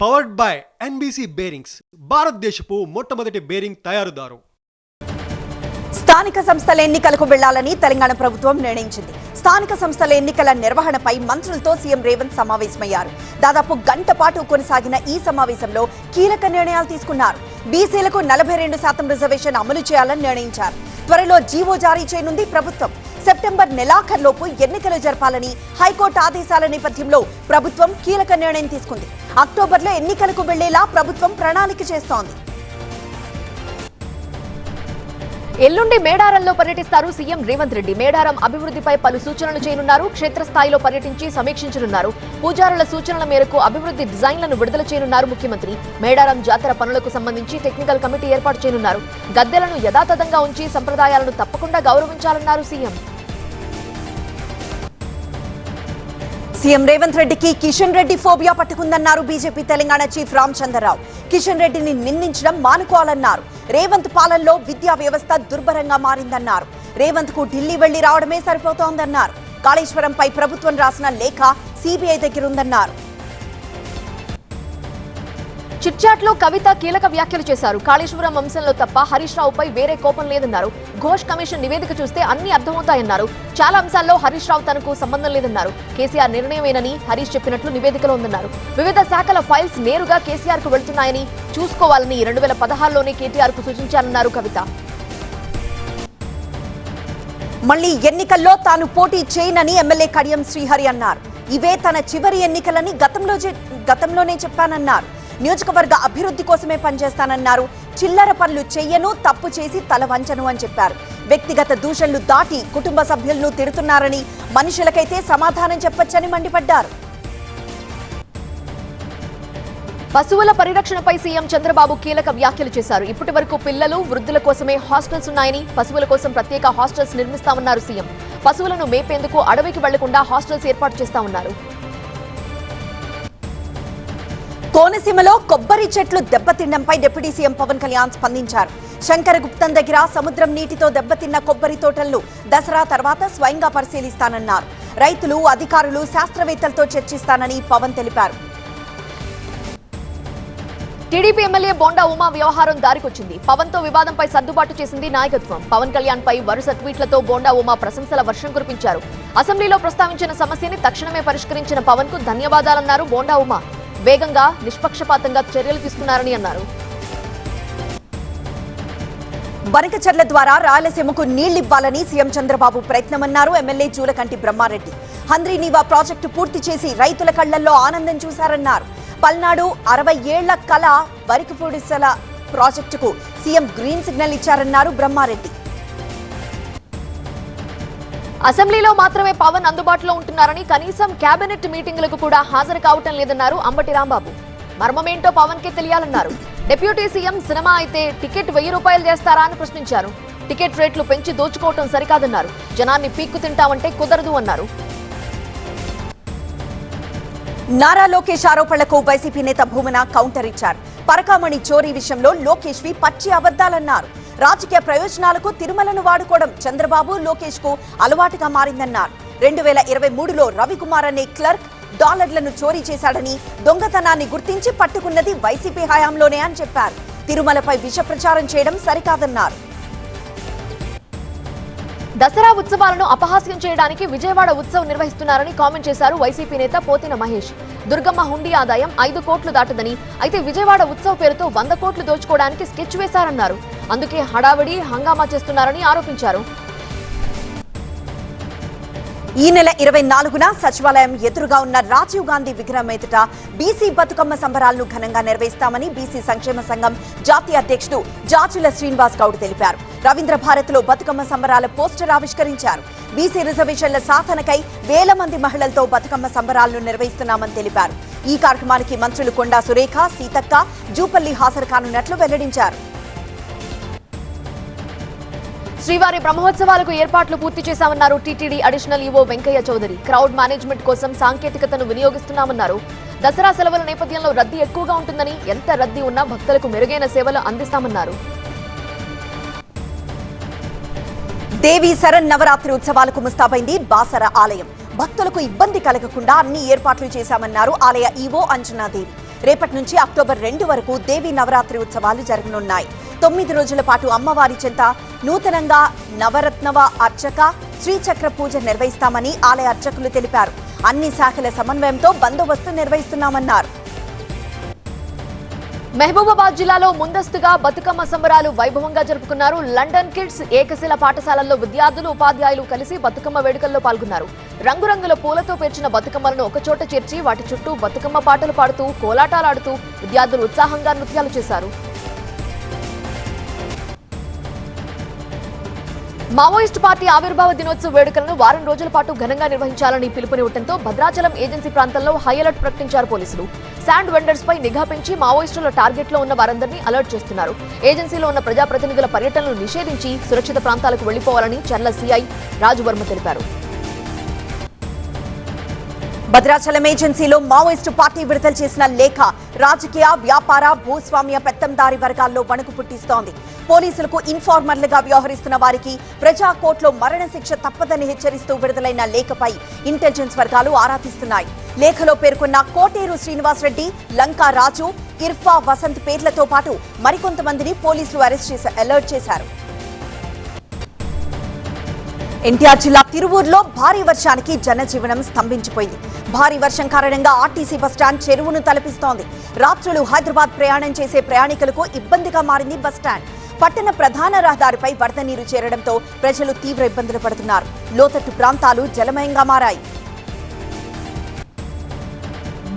Powered by NBC bearings, భారతదేశపు మొట్టమొదటి bearing తయారుదారు. స్థానిక సంస్థల ఎన్నికలకు వెళ్లాలని తెలంగాణ ప్రభుత్వం నిర్ణయించింది. స్థానిక సంస్థల ఎన్నికల నిర్వహణపై మంత్రులతో సీఎం రేవంత్ సమావేశమయ్యారు. దాదాపు గంట పాటు కొనసాగిన ఈ సమావేశంలో కీలక నిర్ణయాలు తీసుకున్నారు. బీసీలకు 42% రిజర్వేషన్ అమలు చేయాలని నిర్ణయించారు. త్వరలో జీవో జారీ చేయనుంది ప్రభుత్వం. సెప్టెంబర్ నెలాఖరులోపు ఎన్నికలు జరపాలని హైకోర్టు ఆదేశాల నేపథ్యంలో ప్రభుత్వం కీలక నిర్ణయం తీసుకుంది. అక్టోబర్లో ఎన్నికలకు వెళ్లేలా ప్రభుత్వం ప్రణాళిక చేస్తోంది. ఎల్లుండి మేడారంలో పర్యటిస్తారు సీఎం రేవంత్ రెడ్డి. మేడారం అభివృద్ధిపై పలు సూచనలు చేయనున్నారు. క్షేత్రస్థాయిలో పర్యటించి సమీక్షించనున్నారు. పూజారుల సూచనల మేరకు అభివృద్ధి డిజైన్లను విడుదల చేయనున్నారు ముఖ్యమంత్రి. మేడారం జాతర పనులకు సంబంధించి టెక్నికల్ కమిటీ ఏర్పాటు చేయనున్నారు. గద్దెలను యథాతథంగా ఉంచి సంప్రదాయాలను తప్పకుండా గౌరవించాలన్నారు సీఎం. సీఎం రేవంత్ రెడ్డికి కిషన్ రెడ్డి ఫోబియా పట్టుకుందన్నారు బీజేపీ తెలంగాణ చీఫ్ రామచంద్రరావు. కిషన్ రెడ్డిని నిందించడం మానుకోవాలన్నారు. రేవంత్ పాలనలో విద్యా వ్యవస్థ దుర్భరంగా మారిందన్నారు. రేవంత్ కు ఢిల్లీ వెళ్లి రావడమే సరిపోతోందన్నారు. కాళేశ్వరంపై ప్రభుత్వం రాసిన లేఖ సిబిఐ దగ్గరుందన్నారు. చిట్చాట్ లో కవిత కీలక వ్యాఖ్యలు చేశారు. కాళేశ్వరం అంశంలో తప్ప హరీష్ రావుపై వేరే కోపం లేదన్నారు. ఘోష్ కమిషన్ నివేదిక చూస్తే అన్ని అర్థమవుతాయన్నారు. చాలా అంశాల్లో హరీష్ రావు తనకు సంబంధం లేదన్నారు. కేసీఆర్ నిర్ణయమేనని హరీష్ చెప్పినట్లు నివేదికలో ఉందన్నారు. వివిధ శాఖల ఫైల్స్ నేరుగా కేసీఆర్ కు వెళ్తున్నాయని చూసుకోవాలని 2016లోనే కేటీఆర్ కు సూచించారన్నారు కవిత. మళ్లీ ఎన్నికల్లో తాను పోటీ చేయనని ఎమ్మెల్యే కడియం శ్రీహరి అన్నారు. ఇవే తన చివరి ఎన్నికలని గతంలోనే చెప్పానన్నారు. నియోజకవర్గ అభివృద్ధి కోసమే పనిచేస్తానన్నారు. చిల్లర పనులు చెయ్యను, తప్పు చేసి తల వంచను అని చెప్పారు. వ్యక్తిగత దూషణలు దాటి కుటుంబ సభ్యులను తిడుతున్నారని, మనుషులకైతే సమాధానం చెప్పొచ్చని మండిపడ్డారు. పశువుల పరిరక్షణపై సీఎం చంద్రబాబు కీలక వ్యాఖ్యలు చేశారు. ఇప్పటి వరకు పిల్లలు, వృద్ధుల కోసమే హాస్టల్స్ ఉన్నాయని, పశువుల కోసం ప్రత్యేక హాస్టల్స్ నిర్మిస్తామన్నారు సీఎం. పశువులను మేపేందుకు అడవికి వెళ్లకుండా హాస్టల్స్ ఏర్పాటు చేస్తామన్నారు. కోనసీమలో కొబ్బరి చెట్లు దెబ్బతిండంపై డిప్యూటీ సీఎం పవన్ కళ్యాణ్ స్పందించారు. శంకరగుప్తం దగ్గర సముద్రం నీటితో దెబ్బతిన్న కొబ్బరి తోటలను దసరా తర్వాత స్వయంగా పరిశీలిస్తానన్నారు. రైతులు, అధికారులు, శాస్త్రవేత్తలతో చర్చిస్తానని పవన్ తెలిపారు. టీడీపీ ఎమ్మెల్యే బోండా ఉమా వ్యవహారం దారికొచ్చింది. పవన్ తో వివాదంపై సర్దుబాటు చేసింది నాయకత్వం. పవన్ కళ్యాణ్ పై వరుస ట్వీట్లతో బోండా ఉమా ప్రశంసల వర్షం కురిపించారు. అసెంబ్లీలో ప్రస్తావించిన సమస్యని తక్షణమే పరిష్కరించిన పవన్ కు ధన్యవాదాలన్నారు బోండా ఉమా. వేగంగా, నిష్పక్షపాతంగా చర్యలు తీసుకున్నారని అన్నారు. బనకచర్ల ద్వారా రాయలసీమకు నీళ్లివ్వాలని సీఎం చంద్రబాబు ప్రయత్నమన్నారు ఎమ్మెల్యే జూలకంటి బ్రహ్మారెడ్డి. హంద్రీనీవా ప్రాజెక్టు పూర్తి చేసి రైతుల కళ్లల్లో ఆనందం చూశారన్నారు. పల్నాడు 60 ఏళ్ల కళ వరికిపూడిసల ప్రాజెక్టుకు సీఎం గ్రీన్ సిగ్నల్ ఇచ్చారన్నారు బ్రహ్మారెడ్డి. అసెంబ్లీలో మాత్రమే పవన్ అందుబాటులో ఉంటున్నారని, కనీసం కేబినెట్ మీటింగులకు కూడా హాజరు కావటం లేదన్నారు అంబటి రాంబాబు. మర్మమేంటో పవన్ కే తెలియాలన్నారు. డిప్యూటీ సీఎం సినిమా అయితే టికెట్ 1000 రూపాయలు చేస్తారా అని ప్రశ్నించారు. టికెట్ రేట్లు పెంచి దోచుకోవటం సరికాదన్నారు. జనాన్ని పీక్కు తింటామంటే కుదరదు అన్నారు. నారా లోకేష్ ఆరోపణలకు వైసీపీ నేత భూమన కౌంటర్ ఇచ్చారు. పరకామణి చోరీ విషయంలో లోకేష్ వి పచ్చి అబద్దాలన్నారు. రాజకీయ ప్రయోజనాలకు తిరుమలను వాడుకోవడం చంద్రబాబు, లోకేష్ కు అలవాటుగా మారిందన్నారు. 2023లో రవికుమార్ అనే క్లర్క్ డాలర్లను చోరీ చేశాడని, దొంగతనాన్ని గుర్తించి పట్టుకున్నది వైసీపీ హయాంలోనే అని చెప్పారు. తిరుమలపై విష ప్రచారం చేయడం సరికాదన్నారు. దసరా ఉత్సవాలను అపహాస్యం చేయడానికి విజయవాడ ఉత్సవ్ నిర్వహిస్తున్నారని కామెంట్ చేశారు వైసీపీ నేత పోతిన మహేష్. దుర్గమ్మ హుండీ ఆదాయం 5 కోట్లు దాటదని, అయితే విజయవాడ ఉత్సవ్ పేరుతో 100 కోట్లు దోచుకోవడానికి స్కెచ్ వేశారన్నారు. అందుకే హడావిడి, హంగామా చేస్తున్నారని ఆరోపించారు. ఈ నెల 24న సచివాలయం ఎదురుగా ఉన్న రాజీవ్ గాంధీ విగ్రహం ఎదుట బీసీ బతుకమ్మ సంబరాలను ఘనంగా నిర్వహిస్తామని బీసీ సంక్షేమ సంఘం జాతీయ అధ్యక్షుడు జాచుల శ్రీనివాస్ గౌడ్ తెలిపారు. రవీంద్ర భారత్లో బతుకమ్మ సంబరాల పోస్టర్ ఆవిష్కరించారు. బీసీ రిజర్వేషన్ల సాధనకై వేల మంది మహిళలతో బతుకమ్మ సంబరాలను నిర్వహిస్తున్నామని తెలిపారు. ఈ కార్యక్రమానికి మంత్రులు కొండా సురేఖ, సీతక్క, జూపల్లి హాజరు కానున్నట్లు వెల్లడించారు. శ్రీవారి బ్రహ్మోత్సవాలకు ఏర్పాట్లు పూర్తి చేశామన్నారు TTD additional EO Venkaiah Chowdary. Crowd management కోసం సాంకేతికతను వినియోగిస్తున్నామన్నారు. దసరా సెలవుల నేపథ్యంలో రద్దీ ఎక్కువగా ఉంటుందని, ఎంత రద్దీ ఉన్నా భక్తులకు మెరుగైన సేవలు అందిస్తామన్నారు. దేవి శరణ్ నవరాత్రి ఉత్సవాలకు ముస్తాబైంది బాసర ఆలయం. భక్తులకు ఇబ్బంది కలగకుండా అన్ని ఏర్పాట్లు చేశామన్నారు ఆలయ ఈవో అంజనాదేవి. రేపటి నుంచి అక్టోబర్ 2 వరకు దేవీ నవరాత్రి ఉత్సవాలు జరగనున్నాయి. 9 రోజుల పాటు అమ్మవారి చెంత నూతనంగా నవరత్నవ అర్చక శ్రీచక్ర పూజ నిర్వహిస్తామని ఆలయ అర్చకులు తెలిపారు. అన్ని శాఖల సమన్వయంతో బందోబస్తు నిర్వహిస్తున్నామన్నారు. మహబూబాబాద్ జిల్లాలో ముందస్తుగా బతుకమ్మ సంబరాలు వైభవంగా జరుపుకున్నారు. లండన్ కిడ్స్ ఏకశిల పాఠశాలల్లో విద్యార్థులు ఉపాధ్యాయులు కలిసి బతుకమ్మ వేడుకల్లో పాల్గొన్నారు. రంగురంగుల పూలతో పేర్చిన బతుకమ్మలను ఒకచోట చేర్చి వాటి చుట్టూ బతుకమ్మ పాటలు పాడుతూ కోలాటాలాడుతూ విద్యార్థులు ఉత్సాహంగా నృత్యాలు చేశారు. మావోయిస్టు పార్టీ ఆవిర్భావ దినోత్సవ వేడుకలను వారం రోజుల పాటు ఘనంగా నిర్వహించాలని పిలుపునివ్వడంతో భద్రాచలం ఏజెన్సీ ప్రాంతంలో హై అలర్ట్ ప్రకటించారు పోలీసులు. శాండ్ వెండర్స్ పై నిఘా పెంచి మావోయిస్టుల టార్గెట్ లో ఉన్న వారందరినీ అలర్ట్ చేస్తున్నారు. ఏజెన్సీలో ఉన్న ప్రజాప్రతినిధుల పర్యటనలు నిషేధించి సురక్షిత ప్రాంతాలకు వెళ్లిపోవాలని చర్ల సీఐ రాజువర్మ తెలిపారు. భద్రాచలం ఏజెన్సీలో మావోయిస్టు పార్టీ విడుదల చేసిన లేఖ రాజకీయ, వ్యాపార, భూస్వామ్య పెత్తందారి వర్గాల్లో వణుకు పుట్టిస్తోంది. పోలీసులకు ఇన్ఫార్మర్లుగా వ్యవహరిస్తున్న వారికి ప్రజా కోర్టులో మరణశిక్ష తప్పదని హెచ్చరిస్తూ విడుదలైన లేఖపై ఇంటెలిజెన్స్ వర్గాలు ఆరా తీస్తున్నాయి. లేఖలో పేర్కొన్న కోటేరు శ్రీనివాసరెడ్డి, లంకా రాజు, ఇర్ఫా వసంత్ పేర్లతో పాటు మరికొంతమందిని పోలీసులు అరెస్ట్ చేసి అలర్ట్ చేశారు. ఎన్టీఆర్ జిల్లా తిరువూరులో భారీ వర్షానికి జనజీవనం స్తంభించిపోయింది. భారీ వర్షం కారణంగా ఆర్టీసీ బస్టాండ్ చెరువును తలపిస్తోంది. రాత్రులు హైదరాబాద్ ప్రయాణం చేసే ప్రయాణికులకు ఇబ్బందిగా మారింది బస్టాండ్. పట్టణ ప్రధాన రహదారిపై వరద నీరు చేరడంతో ప్రజలు తీవ్ర ఇబ్బందులు పడుతున్నారు. లోతట్టు ప్రాంతాలు జలమయంగా మారాయి.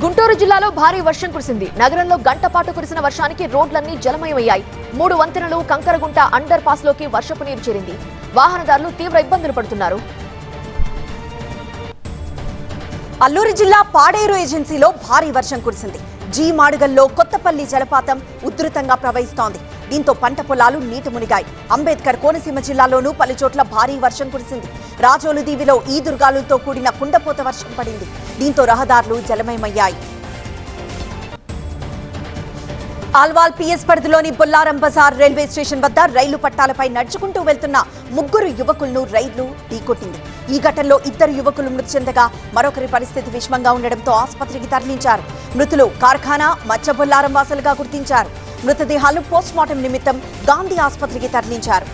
గుంటూరు జిల్లాలో భారీ వర్షం కురిసింది. నగరంలో గంట పాటు కురిసిన వర్షానికి రోడ్లన్నీ జలమయమయ్యాయి. 3 వంతెనలు, కంకరగుంట అండర్ పాస్ లోకి వర్షపు నీరు చేరింది. వాహనదారులు తీవ్ర ఇబ్బందులు పడుతున్నారు. అల్లూరు జిల్లా పాడేరు ఏజెన్సీలో భారీ వర్షం కురిసింది. జీ మాడుగల్లో కొత్తపల్లి జలపాతం ఉధృతంగా ప్రవహిస్తోంది. దీంతో పంట పొలాలు నీట మునిగాయి. అంబేద్కర్ కోనసీమ జిల్లాలోనూ పలుచోట్ల భారీ వర్షం కురిసింది. రాజోలు దీవిలో ఈదురుగాలులతో కూడిన కుండపోత వర్షం పడింది. దీంతో రహదారులు జలమయమయ్యాయి. ఆల్వాల్ పిఎస్ పరిధిలోని బొల్లారం బజార్ రైల్వే స్టేషన్ వద్ద రైలు పట్టాలపై నడుచుకుంటూ వెళ్తున్న 3 యువకులను రైలు ఢీకొట్టింది. ఈ ఘటనలో 2 యువకులు మృతి చెందగా మరొకరి పరిస్థితి విషమంగా ఉండడంతో ఆసుపత్రికి తరలించారు. మృతులు కార్ఖానా మచ్చ బొల్లారం వాసులుగా గుర్తించారు. మృతదేహాలను పోస్ట్మార్టం నిమిత్తం గాంధీ ఆసుపత్రికి తరలించారు.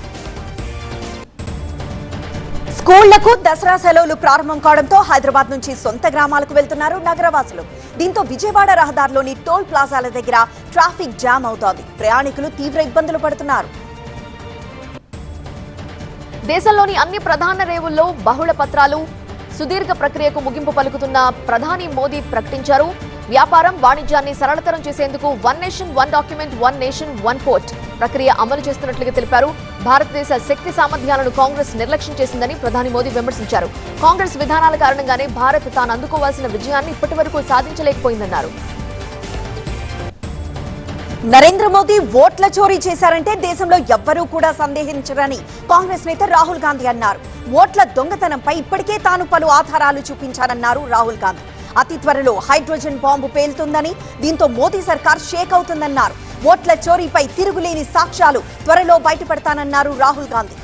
స్కూళ్లకు దసరా సెలవులు ప్రారంభం కావడంతో హైదరాబాద్ నుంచి సొంత గ్రామాలకు వెళ్తున్నారు నగరవాసులు. దీంతో విజయవాడ రహదారిలోని టోల్ ప్లాజాల దగ్గర ట్రాఫిక్ జామ్ అవుతోంది. ప్రయాణికులు తీవ్ర ఇబ్బందులు పడుతున్నారు. దేశంలోని అన్ని ప్రధాన రేవుల్లో బహుళ పత్రాలు సుదీర్ఘ ప్రక్రియకు ముగింపు పలుకుతున్న ప్రధాని మోదీ ప్రకటించారు. వ్యాపారం, వాణిజ్యాన్ని సరళతరం చేసేందుకు 1 నేషన్ 1 డాక్యుమెంట్ 1 నేషన్ 1 పోర్ట్ ప్రక్రియ అమలు చేస్తున్నట్లుగా తెలిపారు. భారతదేశ శక్తి సామర్థ్యాలను కాంగ్రెస్ నిర్లక్ష్యం చేసిందని ప్రధాని మోదీ విమర్శించారు. కాంగ్రెస్ విధానాల కారణంగానే భారత్ తాను అందుకోవాల్సిన విజయాన్ని ఇప్పటి వరకు సాధించలేకపోయిందన్నారు. నరేంద్ర మోదీ ఓట్ల చోరీ చేశారంటే దేశంలో ఎవ్వరూ కూడా సందేహించరని కాంగ్రెస్ నేత రాహుల్ గాంధీ అన్నారు. ఓట్ల దొంగతనంపై ఇప్పటికే తాను పలు ఆధారాలు చూపించారన్నారు రాహుల్ గాంధీ. అతి త్వరలో హైడ్రోజన్ బాంబు పేలుతుందని, దీంతో మోదీ సర్కార్ షేక్ అవుతుందన్నారు. ఓట్ల చోరీపై తిరుగులేని సాక్ష్యాలు త్వరలో బయటపడతానన్నారు రాహుల్ గాంధీ.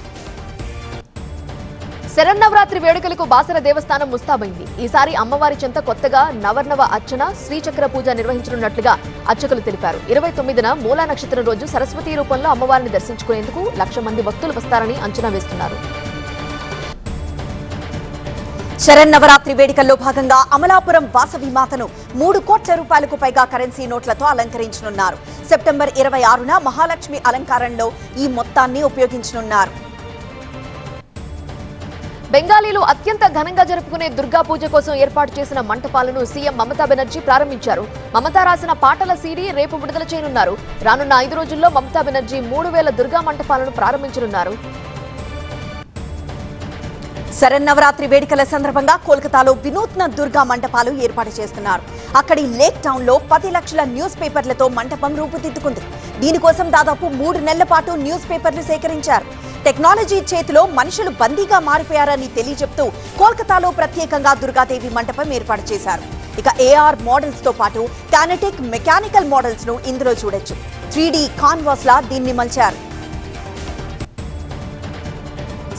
శరన్నవరాత్రి వేడుకలకు బాసర దేవస్థానం ముస్తాబైంది. ఈసారి అమ్మవారి చెంత కొత్తగా నవర్నవ అర్చన, శ్రీచక్ర పూజ నిర్వహించనున్నట్లుగా అర్చకులు తెలిపారు. 29న మూలా నక్షత్రం రోజు సరస్వతి రూపంలో అమ్మవారిని దర్శించుకునేందుకు 1,00,000 మంది భక్తులు వస్తారని అంచనా వేస్తున్నారు. శరన్నవరాత్రి వేడుకల్లో భాగంగా అమలాపురం వాసవి మాతను 3 కోట్ల రూపాయలకు పైగా కరెన్సీ నోట్లతో అలంకరించనున్నారు. సెప్టెంబర్ 26న మహాలక్ష్మి అలంకారంలో ఈ మొత్తాన్ని ఉపయోగించనున్నారు. బెంగాలీలు అత్యంత ఘనంగా జరుపుకునే దుర్గా పూజ కోసం ఏర్పాటు చేసిన మంటపాలను సీఎం మమతా బెనర్జీ ప్రారంభించారు. మమతా రాసిన పాటల సీడీ రేపు విడుదల చేయనున్నారు. రానున్న 5 రోజుల్లో మమతా బెనర్జీ 3,000 దుర్గా మంటపాలను ప్రారంభించనున్నారు. శరన్నవరాత్రి వేడుకల సందర్భంగా కోల్కతాలో వినూత్న దుర్గా మంటపాలు ఏర్పాటు చేస్తున్నారు. అక్కడి లేక్ టౌన్ లో 10 లక్షల న్యూస్ పేపర్లతో మంటపం రూపుదిద్దుకుంది. దీనికోసం దాదాపు 3 నెలల పాటు న్యూస్ పేపర్లు సేకరించారు. టెక్నాలజీ చేతిలో మనుషులు బందీగా మారిపోయారని తెలియజెప్తూ కోల్కతాలో ప్రత్యేకంగా దుర్గాదేవి మంటపం ఏర్పాటు చేశారు. ఇక ఏఆర్ మోడల్స్ తో పాటు కైనెటిక్, మెకానికల్ మోడల్స్ ను ఇందులో చూడొచ్చు. 3D కాన్వాస్ లా దీన్ని మలిచారు.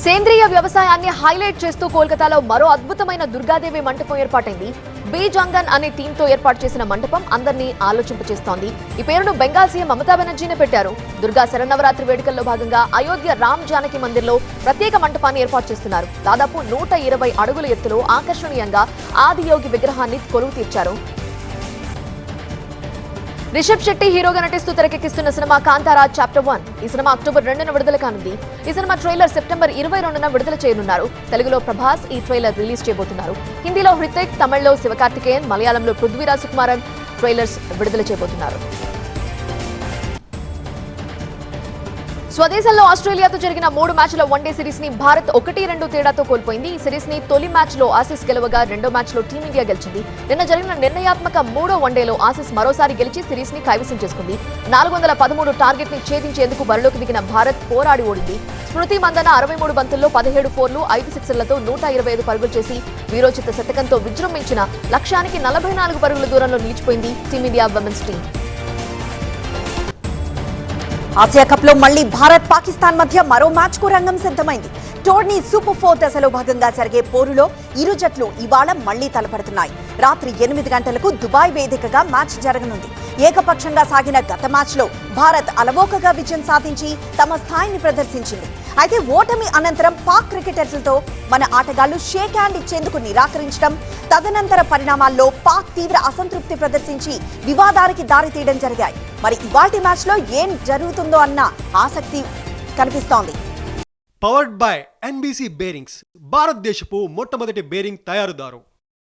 సేంద్రియ వ్యవసాయాన్ని హైలైట్ చేస్తూ కోల్కతాలో మరో అద్భుతమైన దుర్గాదేవి మంటపం ఏర్పాటైంది. బీజ్ అంగన్ అనే థీమ్ తో ఏర్పాటు చేసిన మంటపం అందరినీ ఆలోచింపచేస్తోంది. ఈ పేరును బెంగాల్ సీఎం మమతా బెనర్జీనే పెట్టారు. దుర్గా శరన్నవరాత్రి వేడుకల్లో భాగంగా అయోధ్య రామ్ జానకి మందిర్లో ప్రత్యేక మంటపాన్ని ఏర్పాటు చేస్తున్నారు. దాదాపు 120 అడుగుల ఎత్తులో ఆకర్షణీయంగా ఆదియోగి విగ్రహాన్ని కొలువు తీర్చారు. రిషబ్ శెట్టి హీరోగా నటిస్తూ తెరకెక్కిస్తున్న సినిమా కాంతారా చాప్టర్ 1. ఈ సినిమా అక్టోబర్ 2న విడుదల కానుంది. ఈ సినిమా ట్రైలర్ సెప్టెంబర్ 22న విడుదల చేయనున్నారు. తెలుగులో ప్రభాస్ ఈ ట్రైలర్ రిలీజ్ చేయబోతున్నారు. హిందీలో హృతిక్, తమిళ్లో శివకార్తికేయన్, మలయాళంలో పృథ్వీరాజ్ సుకుమారన్ ట్రైలర్స్ విడుదల చేయబోతున్నారు. స్వదేశంలో ఆస్ట్రేలియాతో జరిగిన 3 మ్యాచ్ల వన్డే సిరీస్ ని భారత్ 1-2 తేడాతో కోల్పోయింది. ఈ సిరీస్ ని తొలి మ్యాచ్ లో ఆసీస్ గెలవగా రెండో మ్యాచ్ లో టీమిండియా గెలిచింది. నిన్న జరిగిన నిర్ణయాత్మక 3వ వన్డేలో ఆసీస్ మరోసారి గెలిచి సిరీస్ ని కైవసం చేసుకుంది. 413 టార్గెట్ ని ఛేదించేందుకు బరిలోకి దిగిన భారత్ పోరాడి ఓడింది. స్మృతి మందన 63 బంతుల్లో 17 ఫోర్లు, 5 సిక్సర్లతో 125 పరుగులు చేసి వీరోచిత శతకంతో విజృంభించిన లక్ష్యానికి 44 పరుగుల దూరంలో నిలిచిపోయింది team India women's team. Asia cup లో మళ్లీ భారత్ పాకిస్తాన్ మధ్య మరో మ్యాచ్ కు రంగం సిద్ధమైంది. టోర్నీ సూపర్ 4 దశలో భాగంగా జరిగే పోరులో ఇరు జట్లు ఇవాళ మళ్లీ తలపడుతున్నాయి. రాత్రి 8 గంటలకు దుబాయ్ వేదికగా మ్యాచ్ జరగనుంది. ఏకపక్షంగా సాగిన గత మ్యాచ్ లో భారత్ అలవోకగా విజయం సాధించి తమ స్థాయిని ప్రదర్శించింది. అయితే ఓటమి అనంతరం పాక్ క్రికెటర్లతో మన ఆటగాళ్లు షేక్ హ్యాండ్ ఇచ్చేందుకు నిరాకరించడం, తదనంతర పరిణామాల్లో పాక్ తీవ్ర అసంతృప్తి ప్రదర్శించి వివాదానికి దారితీయడం జరిగాయి. మరి ఇవాల్టి మ్యాచ్ లో ఏం జరుగుతుందో అన్న ఆసక్తి కనిపిస్తోంది. పవర్డ్ బై NBC బేరింగ్స్, భారతదేశపు మొట్టమొదటి బేరింగ్ తయారుదారు.